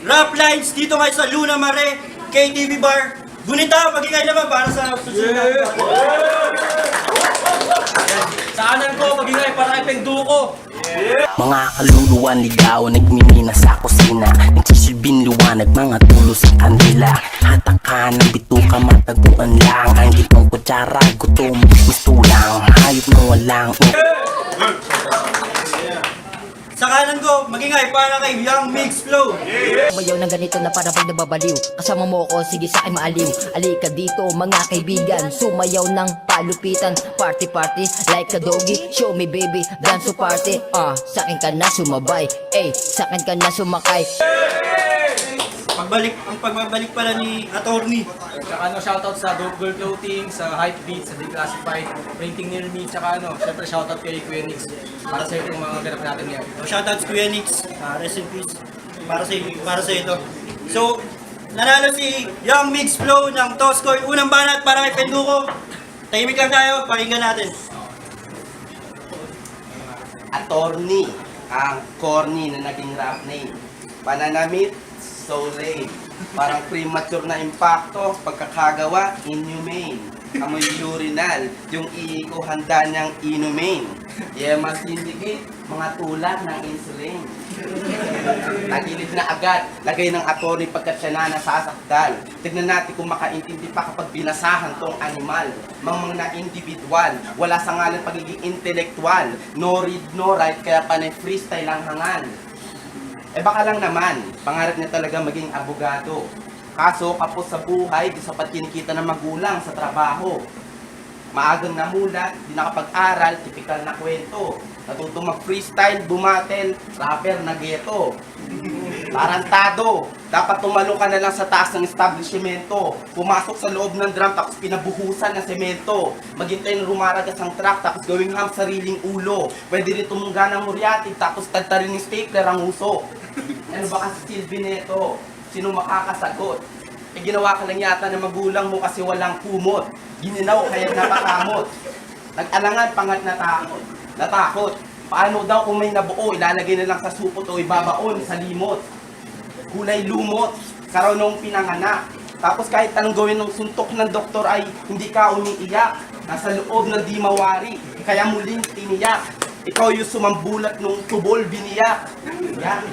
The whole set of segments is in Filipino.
rap lines dito ngayon sa Luna Mare, KTV Bar. Gunita, magingay naman para sa susunod na. Sa kanan ko, magingay para kay Pengduko. Mga kaluluwan ligaw, nagmimina sa kusina, nagsisilbing liwanag, mga tulo sa kandila. Hatakan ng bituka, mataguan lang ang gitong kutsara, gutom, mistulang, hayop na walang Sa kanan ko, magingay para kay Young Mix Flow. Bayaw na ganito na para pag nababaliw. Kasama mo ako, sige sa akin maaliw. Alika dito mga kaibigan, sumayaw ng palupitan. Party party like a doggy, show me baby, dance to party. Sa akin ka na sumabay, sa akin ka na sumakay. Ang pagbabalik pala ni Attorney. Tsaka shoutout sa Dope Girl Clothing, sa Hype Beat, sa Declassified, Printing Near Me, tsaka syempre shoutout kay Kuya Nix para sa itong mga ganap natin ngayon. Shoutouts Kuya Nix, rest in peace. Para sa ito. So, nanalo si Young Mix Flow ng Toscoy. Unang banat para kay Penduko. Tahimik lang tayo, pakinggan natin. Attorney, ang corny na naging rap name. Pananamit, so lame. Parang premature na impacto, pagkakagawa, inhumane. Amoy urinal, yung ihi ko handa niyang inumin. Yemas indicate, mga tulad ng insulin. Nagilid na agad, lagay ng attorney pagkat siya na nasasakdal. Tignan natin kung makaintindi pa kapag binasahan tong animal. Mga na individual, wala sa ngalan pagiging intellectual. No read, no write, kaya panay freestyle ang hangal. Baka lang naman, pangarap niya talaga maging abogado. Kaso kapos sa buhay, di sapat kinikita ng magulang sa trabaho. Maagang namulat, di nakapag-aral, tipikal na kwento. Natutong mag-freestyle, bumatel, rapper na ghetto. Tarantado, dapat tumalo ka na lang sa taas ng establishmento. Pumasok sa loob ng drum, tapos pinabuhusan ng semento. Maghintay ng rumaragas ang truck, tapos gawing ham sariling ulo. Pwede rin tumungga ng muriatig, tapos tagtarin ng stapler ang uso. Ano ba kasi silbi neto? Sino makakasagot? Ginawa ka lang yata ng magulang mo kasi walang kumot. Gininaw kaya napakamot. Nag-alangan pangat natakot. Paano daw kung may nabuo, ilalagay na lang sa supot o ibabaon sa limot. Kulay lumot, karaw nung pinanganak. Tapos kahit anong gawin ng suntok ng doktor ay hindi ka umiiyak. Nasa loob ng di mawari, kaya muling tiniyak. Ikaw yung sumambulat nung tubol biniyak. Yan.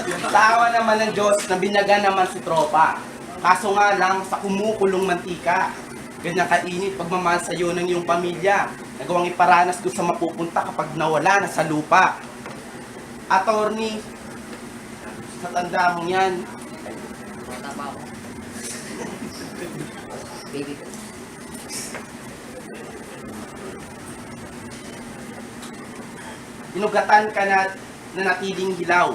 Tawa naman ng Diyos na binyagan naman si tropa. Kaso nga lang sa kumukulong mantika. Ganyan kainit pagmamahal sa iyo ng iyong pamilya. Nagawang iparanas ko sa mapupunta kapag nawala na sa lupa. Attorney, sa tanda mo yan. Tama ako. Baby. Inugatan ka na natiling hilaw.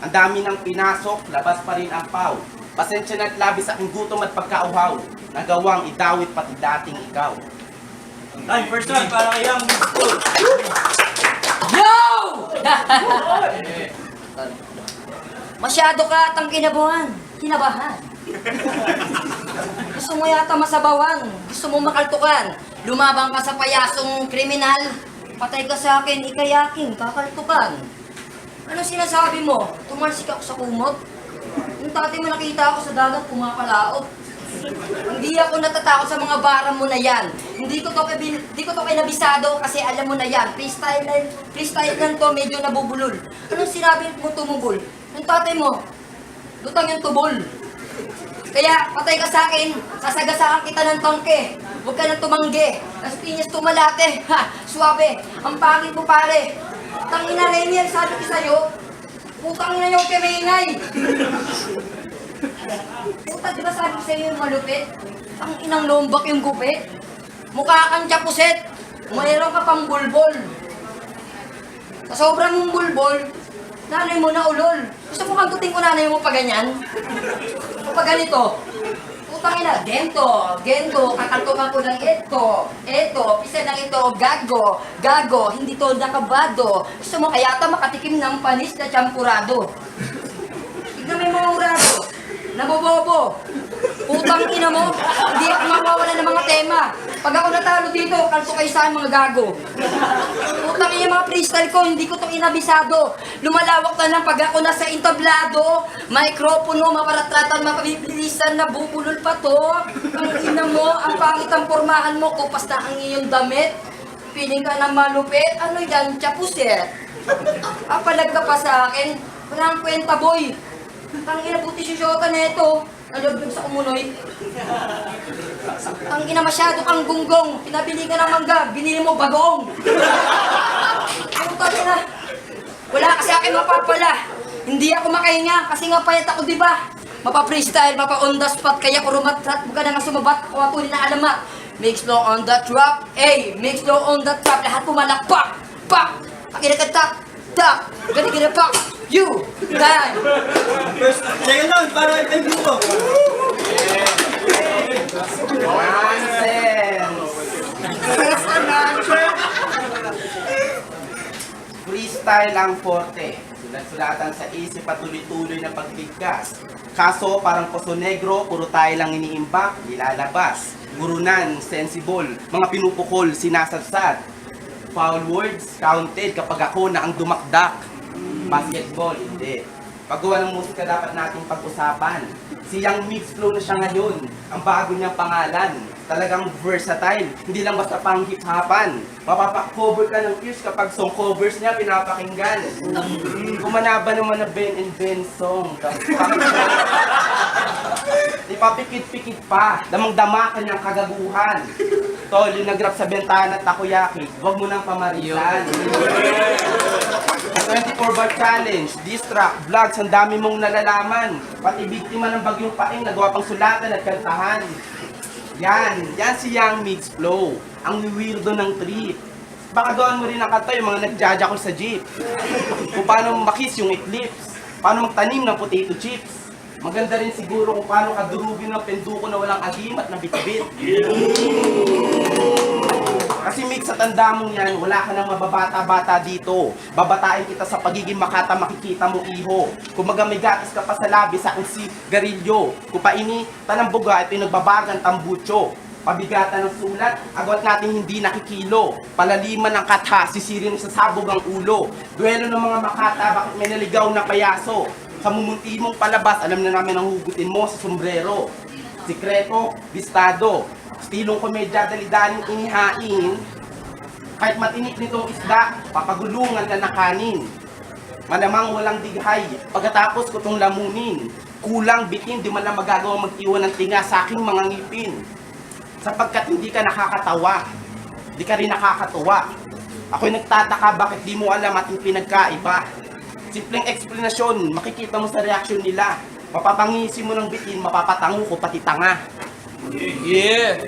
Ang dami ng pinasok, labas pa rin ang paw. Pasensya na't labis aking gutom at pagkauhaw. Nagawang idawit pati dating ikaw. Time, first round para kay Young Mix Flow. Yo! Masyado ka atang kinabahan. Gusto mo yata masabawan, gusto mo makaltukan. Lumabang ka sa payasong kriminal, patay ka sa akin, ikayaking, kakaltukan. Ano sinasabi mo? Tumalsik ako sa kumot? Yung tatay mo nakita ako sa dagat, pumapalaot. Hindi ako natatakot sa mga bara mo na yan. Hindi ko to kinabisado kasi alam mo na yan. Freestyle lang to, medyo nabubulol. Anong sinabi mo tumubol? Yung tatay mo, lutang yung tubol. Kaya patay ka sa akin, sasagasaan kita ng tangke. Huwag ka nang tumangge. Kasi pinyas tumalate. Suwabe. Ang pangit mo pare. Tangina Renier, sabi ko sa'yo. Putang ina yung kemingay. Puta, di ba sabi ko sa'yo yung malupit? Ang inang lombak yung gupit. Mukha kang tiyapuset. Mayroon ka pang bulbol. Sa sobrang mong bulbol, nanay mo na ulol. Gusto mo kantutin ko nanay mo pa ganyan? O pa ganito? Putang ina, gento, kakantukan ko ng eto, pisa ng ito, gago, hindi to nakabado. Gusto mo kaya ata makatikim ng panis na champurado. Tignan mo yung mga urado, nabobobo. Putang ina mo, hindi ako mawawala ng mga tema. Pag ako natalo dito, kalto kayo sa akin mga gago. Utang yung mga freestyle ko, hindi ko itong inabisado. Lumalawak na lang pag ako nasa entablado. Mikropono, maparatratan, mapabibilisan na bubulol pa to. Ang ina mo, ang pangit ang pormahan mo, kupas na ang iyong damit. Piling ka na malupit, ano yan, chapuset? Palag ka pa sa akin, walang kwenta boy. Ang ina puti si Shota na ito, nalaglag sa kumunoy. Ang ina masyado kang gunggong, pinabili ka ng mangga, binili mo bagong. Ang tabi na, wala kasi akin mapapala. Hindi ako makahinga kasi nga payat ako, di ba? Mapa-freestyle, mapa-on the spot, kaya ko rumatrat, buka na nga sumabat, ako ako na alamat. Mix low on the trap, mix low on the trap, lahat pumalakpak, pak, pakinakat-tak, tak, gani-gani-pak, you, time. First, second round, para kay Penduko. Freestyle ang forte. Sulat-sulatan sa isip at tuloy-tuloy na pagbigkas. Kaso parang Poso Negro, puro tayo lang iniimbak, nilalabas. Gurunan, sensible, mga pinupukol, sinasadsad. Foul words, counted kapag ako na ang dumakdak. Basketball, hindi. Paggawa ng musika dapat nating pag-usapan. Si Young Mix Flow na siya ngayon. Ang bago niyang pangalan. Talagang versatile. Hindi lang basta pang hip-hopan. Mapapakover ka ng ears kapag song covers niya pinapakinggan. Kumanaba naman na Ben and Ben song. Ipapikit-pikit pa. Damang-dama ka niyang kagaguhan. Tol, yung nag-rap sa bentana at takoyaki, huwag mo nang pamarisan. 24-bar challenge, diss track, vlogs, ang dami mong nalalaman. Pati biktima ng bagyong paing, nagawa pang sulatan at kantahan. Yan si Young Mix Flow. Ang weirdo ng trip. Baka gawin mo rin ang kanta yung mga nagjajakol sa jeep. Kung paano makis yung eclipse. Paano magtanim ng potato chips. Maganda rin siguro kung paano kadurugin ng penduko na walang agim at nabitbit. Kasi Mix, sa tanda mong yan, wala ka nang mababata-bata dito. Babatain kita sa pagiging makata, makikita mo iho. Kung may gatis ka pa sa labi, sa akin si Garillo. Kung paini, tanambuga, ito yung nagbabagang tambutso. Pabigatan ng sulat, agwat natin hindi nakikilo. Palaliman ng katha, sisirin sa sabog ang ulo. Duelo ng mga makata, bakit may naligaw na payaso? Sa mumunti mong palabas, alam na namin ang hugutin mo sa sombrero. Sikreto, listado. Stilong komedya, dalidaling inihain. Kahit matinik nitong isda, papagulungan ka na kanin. Malamang walang dighay, pagkatapos ko itong lamunin. Kulang bitin, di man lang magagawa mag-iwan ng tinga sa aking mga ngipin. Sapagkat hindi ka nakakatawa, di ka rin nakakatuwa. Ako'y nagtataka bakit di mo alam ating pinagkaiba. Simpleng eksplanasyon, makikita mo sa reaksyon nila. Mapapangisi mo ng bitin, mapapatango ko pati tanga. Yeah!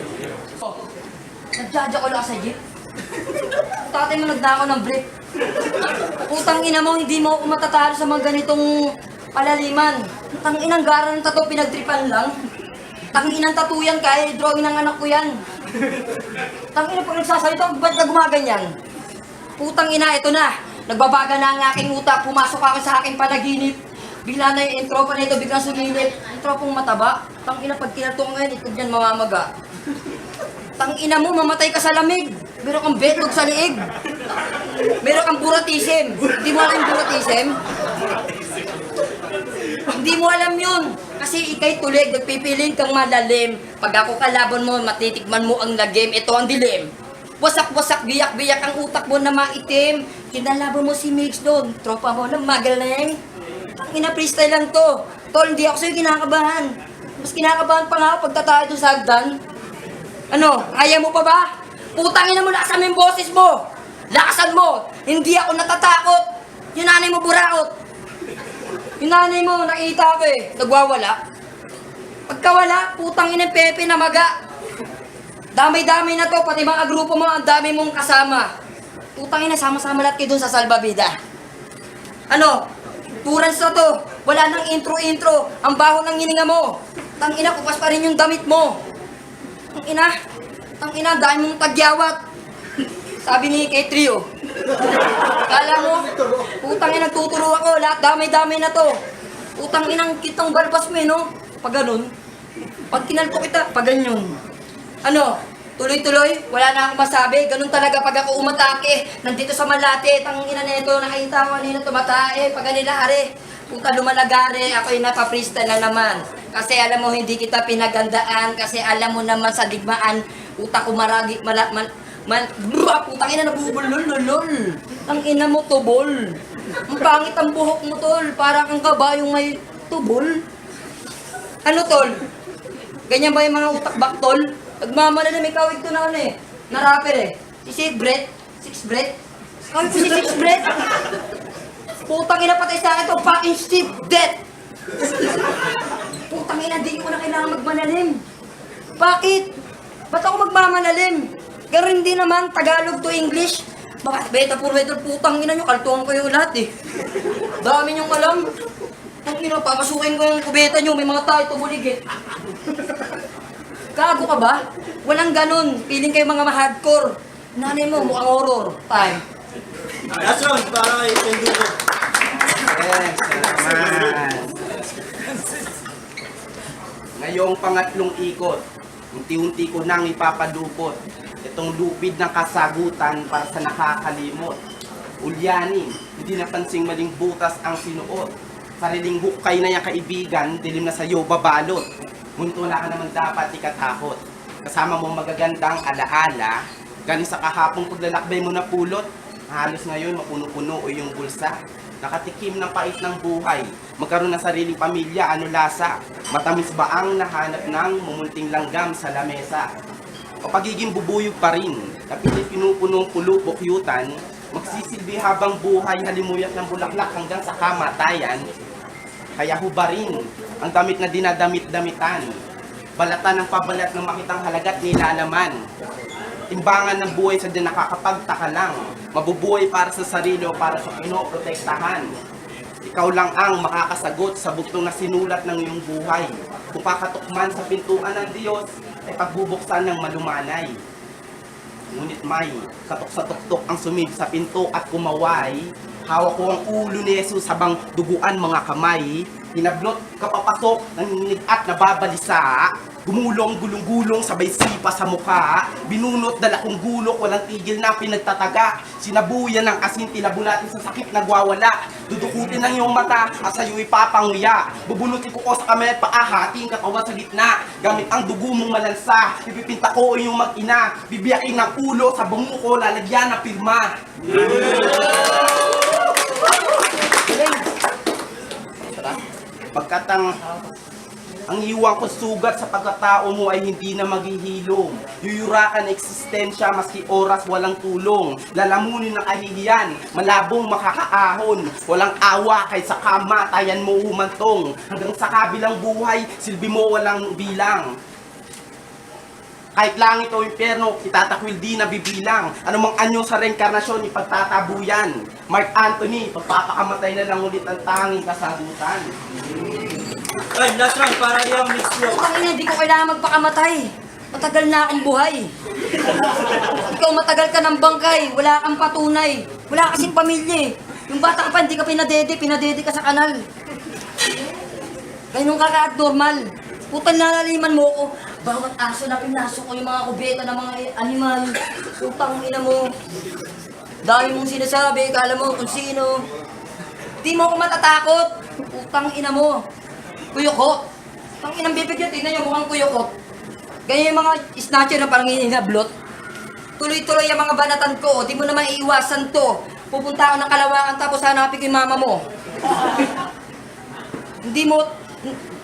Nagjaja ko lang sa jeep. Tatay mo nagdako ng brief. Utang ina mo, hindi mo ako matatalo sa mga ganitong palaliman. Tang inang gara ng tato, pinagtripan lang. Tang inang tatuyan kaya drawing ng anak ko yan. Tang ina pag nagsasalita, ba't ka gumaganyan? Putang ina, ito na. Nagbabaga na ang aking utak, pumasok ako sa aking panaginip. Bigla na yung intro pa nito, biglang sumilip. Intro pong mataba. Tang ina, pag kinalto ko ngayon, ikot yan mamamaga. Tang ina mo, mamatay ka sa lamig. Meron kang betlog sa liig. Meron kang buratism. Hindi mo alam yung buratism? Hindi mo alam yun. Kasi ikay tulig, nagpipiling kang malalim. Pag ako kalaban mo, matitikman mo ang lagim. Ito ang dilim. Wasak-wasak, biyak-biyak ang utak mo na maitim. Kinalaban mo si Mix doon. Tropa mo na magaling. Ang ina-freestyle lang to. Tol, hindi ako sa'yo kinakabahan. Mas kinakabahan pa nga ako pagtatayo doon sa hagdan. Ano, kaya mo pa ba? Putangin mo, lakasan mo yung boses mo. Lakasan mo. Hindi ako natatakot. Yung nanay mo buraot. Yung nanay mo, nakita ko eh. Nagwawala. Pagkawala, putangin ng Pepe na maga. Damay-damay na to, pati mga grupo mo, ang dami mong kasama. Putangin na, sama-sama lahat kayo dun sa salbabida. Ano? Turans na to. Wala nang intro-intro. Ang baho ng hininga mo. Tangina, kupas pa rin yung damit mo. Tangina, dahil mong tagyawat. Sabi ni K-Trio. Kala mo, putangina, nagtuturo ako. Lahat damay-damay na to. Putangina, kitang balbas mo eh, no? Pag ganun. Pag kinalto kita, pag ganyan. Ano? Tuloy-tuloy, wala na akong masabi. Ganun talaga pag ako umatake. Nandito sa Malate, tangina nito, nakita ko kanina tumatae, pag kanila are. Puta lumalagare, ako'y napapristal na naman. Kasi alam mo, hindi kita pinagandaan. Kasi alam mo naman sa digmaan, utak ko maragi, putang ina nabubulol. Ang ina mo, tubol. Ang pangit ang buhok mo, tol. Para kang kabayong may tubol. Ano, tol? Ganyan ba yung mga utak bak, tol? Nagmamalalim, ikaw ito na ano eh. Na rapper eh. Si Six Breath. Kawin ko si Six Breath. Putang ina patay sa akin to, fucking Steve Death. Putang ina, di ko na kailangan magmalalim. Bakit? Ba't ako magmamalalim? Pero hindi naman, Tagalog to English. Bakit beta puro putang ina nyo, kaltuhan ko yung lahat eh. Dami nyong alam. Ang ina, papasukin ko yung kubeta nyo, may mga tayo tumuligit. Gago ka ba? Walang ganun. Feeling kayo mga ma-hardcore. Nanay mo, mukhang horror. Time. Last round para kay Penduko. Yes, salamat. Ngayong pangatlong ikot, unti-unti ko nang ipapadupot itong lupid ng kasagutan para sa nakakalimot. Ulyanin, hindi napansing maling butas ang sinuot. Sariling hukay na yung kaibigan, dilim na sa'yo babalot. Ngunit wala ka naman dapat ikatakot. Kasama mo magagandang alaala, galing sa kahapong paglalakbay mo na pulot, halos ngayon mapuno-puno o yung bulsa. Nakatikim ng pait ng buhay, magkaroon ng sariling pamilya, ano lasa? Matamis ba ang nahanap ng mumulting langgam sa lamesa? O pagiging bubuyog pa rin, napilit pinupunong pulo o kyutan, magsisilbi habang buhay halimuyat ng bulaklak hanggang sa kamatayan. Kaya hubarin ang damit na dinadamit-damitan, balatan ng pabalat ng makitang halagat nilalaman. Timbangan ng buhay sa nakakapagtaka lang, mabubuhay para sa sarili o para sa pinoprotektahan. Ikaw lang ang makakasagot sa buktong na sinulat ng iyong buhay. Kung kakatukman sa pintuan ng Diyos, ay pagbubuksan ng malumanay. Ngunit may katok sa tuktok ang sumib sa pinto at kumaway. Hawak ko ang ulo ni Jesus habang duguan mga kamay. Hinablot kapapasok, nanginginig at nababalisa. Gumulong, gulong-gulong, sabay sipa sa mukha. Binunot, dala kong gulok, walang tigil na pinagtataga. Sinabuyan ng asin, tilabulatin sa sakit nagwawala. Dudukutin ng iyong mata at sa'yo ipapanguya. Bubunutin ko sa kamay at paahating katawan sa gitna. Gamit ang dugo mong malansa, ipipinta ko iyong mag-ina. Bibiyakin ng ulo sa bungo ko, lalagyan ng pirma. Pagkat ang iwan ko sugat sa pagkatao mo ay hindi na maghihilom. Yuyurakan eksistensya maski oras walang tulong. Lalamunin ng kahihiyan, malabong makakaahon. Walang awa kahit sa kamatayan mo humantong. Hanggang sa kabilang buhay, silbi mo walang bilang. Kahit langit o impyerno, itatakwil di na bibilang. Anumang anyo sa reinkarnasyon, ipagtatabuyan. Mark Anthony, pagpapakamatay na lang ulit ang tanging kasagutan. Okay, last round para kay Young Mix Flow. Putang ina, di ko kailangan magpakamatay. Matagal na akong buhay. Ikaw matagal ka ng bangkay, wala kang patunay. Wala kasing pamilya eh. Yung bata ka pa, hindi ka pinadede ka sa kanal. Ganun ka ka-abnormal. Putang nalaliman mo ko. Bawat aso na pinasok ko yung mga kubeta ng mga animal. Putang ina mo. Dahil mong sinasabi, kala mo kung sino. Di mo ako matatakot. Putang ina mo. Kuyukot. Pang inang bibig yun, tingnan nyo mukhang kuyukot. Ganyan yung mga snatcher na parang hinablot. Tuloy-tuloy yung mga banatan ko, di mo naman iiwasan to. Pupunta ako ng Kalawakan tapos hanapin ko yung mama mo. Hindi mo,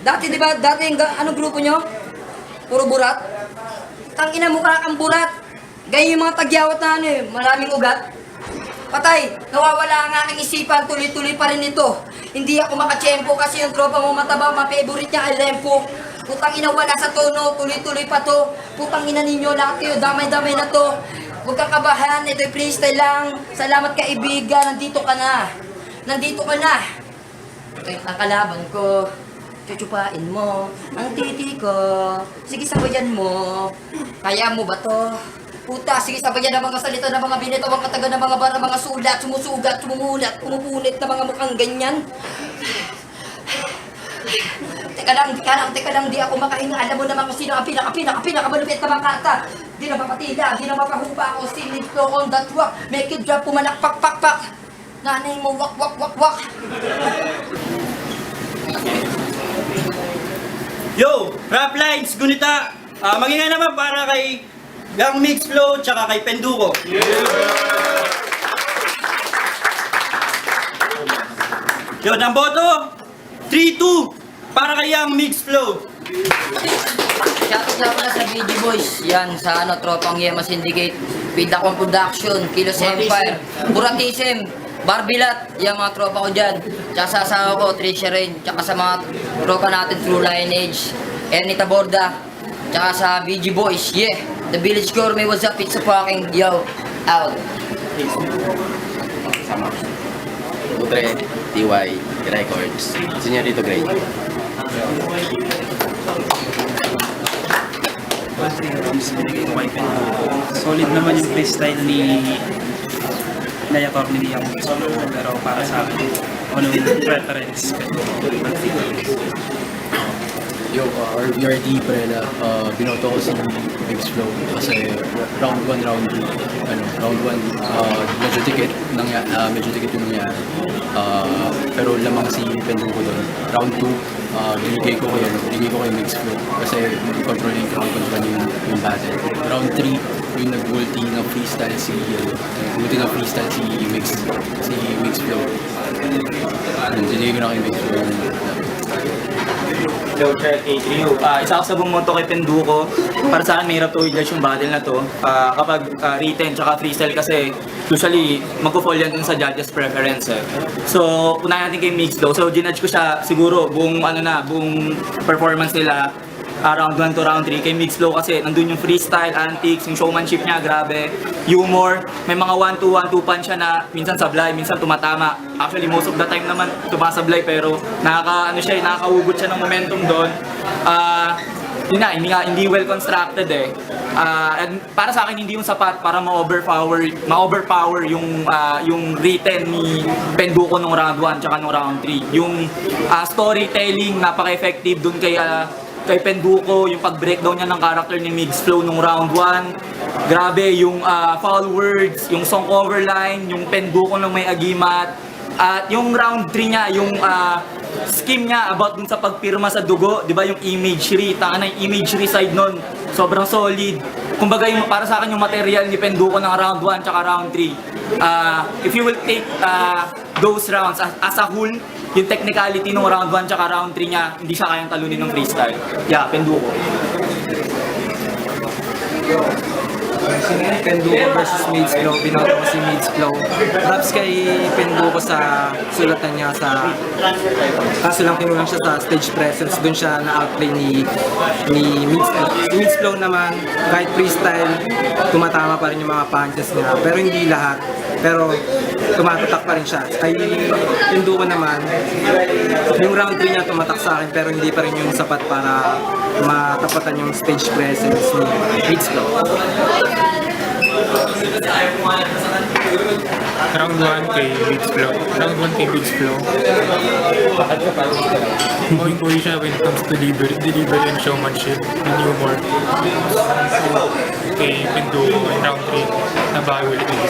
dati di ba, yung anong grupo nyo? Puro burat? Tangina mukha kang burat. Ganyan yung mga tagyawat na ano eh, maraming ugat. Patay, nawawala ang aking isipan, tuloy-tuloy pa rin ito. Hindi ako makachempo kasi yung tropa mo mataba, ma-favorite niya ay lempo. Putang ina, wala sa tono, tuloy-tuloy pa to. Putang ina ninyo, lahat kayo, damay-damay na to. Huwag kang kabahan, ito'y freestyle lang. Salamat kaibigan, nandito ka na. Nandito ka na. Ito'y nakalaban ko. Chuchupain mo ang titi ko. Sige, sabayan mo. Kaya mo ba to? Puta, sige, sabayan ng mga salita ng mga binitawang kataga ng mga bara, mga sulat, sumusugat, sumumulat, pumupunit na mga mukhang ganyan. Teka lang, di ako makahinga. Alam mo naman kung sino ang pinakamalupit na makata. Di na mapatila, di na mapahupa ako. Still live flow on that walk. Make it drop, pumalak, pak. Nanay mo, wak. Yo, rap lines, gunita. Magingay naman para kay Young Mix Flow tsaka kay Penduko. Yo, ng boto, 3-2 para kay Young Mix Flow. Shoutout nga pala sa BG Boys. Yan, sa tropang Yema Syndicate. Pidakon Production, Kilos Empire, Buratism, Barbilat, yung mga tropa ko dyan. Tsaka sa asawa ko, Tricia Rain. Tsaka sa mga tropa natin, True Lineage, Ernita Borda. Tsaka sa BG Boys, yeah. The Village Gourmet, what's up? It's a fucking yo. Out. Sama. Putre, TY Records. Senyorito Gray. Solid naman yung freestyle ni Nayator ni Young Mix Flow, pero para sa akin, anong preference ko? Yo, RVRD Prela, binoto ko si Mix Flow kasi round 1, round 2, round 1, medyo tikit yung nangyari. Pero lamang si Penduko doon. Round 2, binigay ko kay Mix Flow kasi control yung battle. Round 3, yung nag-multi ng freestyle si Mix Flow. Binigay ko na kay Mix Flow. Yo, check, ATU. Isa ako sa bumoto kay Penduko. Para sa akin, mahirap to i-judge yung battle na to. Kapag written tsaka freestyle kasi, usually, magpo-fall yan dun sa judges' preference eh. So, unahin natin kay Mix Flow. So, ginudge ko siya siguro buong performance nila. Round 1 to round 3 kay Mix Flow kasi nandun yung freestyle, antics, yung showmanship niya, grabe. Humor, may mga 1-2 punch siya na minsan sablay, minsan tumatama. Actually, most of the time naman tumasablay pero nakakahugot siya ng momentum doon. Hindi well constructed eh. And para sa akin hindi yung sapat para ma-overpower yung written ni Penduko nung round 1 tsaka nung round 3. Yung storytelling napaka-effective dun kay Penduko, yung pag-breakdown niya ng character ni Mix Flow nung round 1. Grabe, yung foul words, yung song cover line, yung Penduko ng may agimat. At yung round 3 niya, yung scheme niya about dun sa pagpirma sa dugo, di ba yung imagery, tanga na yung imagery side nun, sobrang solid. Kumbaga yung, para sa akin yung material ni Penduko ng round 1 tsaka round 3. If you will take those rounds as a whole, yung technicality ng round 1 tsaka round 3 niya, hindi siya kayang talunin ng freestyle. Yeah, Penduko. Penduko versus Mix Flow, binoto ko si Mix Flow. Props kay Penduko sa sulatan niya kaso lang kinulang siya sa stage presence, doon siya na-outplay ni Mix Flow. Si Mix Flow naman, kahit freestyle, tumatama pa rin yung mga punches niya, pero hindi lahat. Pero tumatatak pa rin siya. Ay, Penduko naman, yung round 3 niya tumatak sa akin, pero hindi pa rin yung sapat para matapatan yung stage presence ni Mix Flow. Round 1 kay Mix Flow. Going siya when it comes to delivery and showmanship and humor. Kay Penduko in round 3, nabawi ulit yung